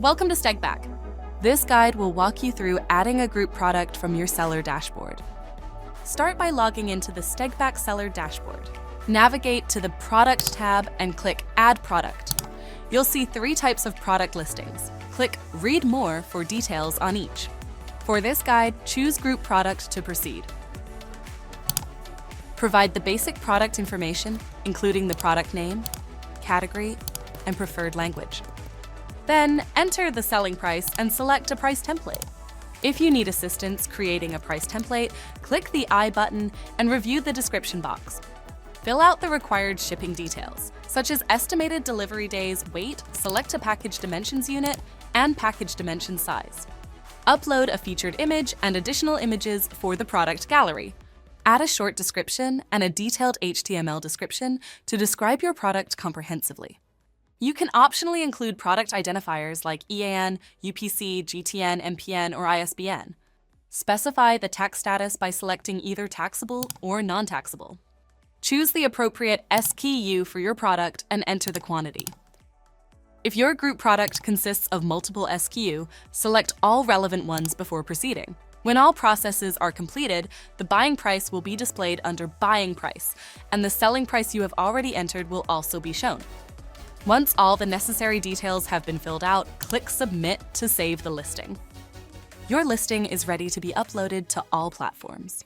Welcome to Stegback. This guide will walk you through adding a group product from your seller dashboard. Start by logging into the Stegback Seller dashboard. Navigate to the Product tab and click Add Product. You'll see 3 types of product listings. Click Read More for details on each. For this guide, choose Group Product to proceed. Provide the basic product information, including the product name, category, and preferred language. Then, enter the selling price and select a price template. If you need assistance creating a price template, click the I button and review the description box. Fill out the required shipping details, such as estimated delivery days, weight, select a package dimensions unit, and package dimension size. Upload a featured image and additional images for the product gallery. Add a short description and a detailed HTML description to describe your product comprehensively. You can optionally include product identifiers like EAN, UPC, GTN, MPN, or ISBN. Specify the tax status by selecting either taxable or non-taxable. Choose the appropriate SKU for your product and enter the quantity. If your group product consists of multiple SKU, select all relevant ones before proceeding. When all processes are completed, the buying price will be displayed under Buying Price, and the selling price you have already entered will also be shown. Once all the necessary details have been filled out, click Submit to save the listing. Your listing is ready to be uploaded to all platforms.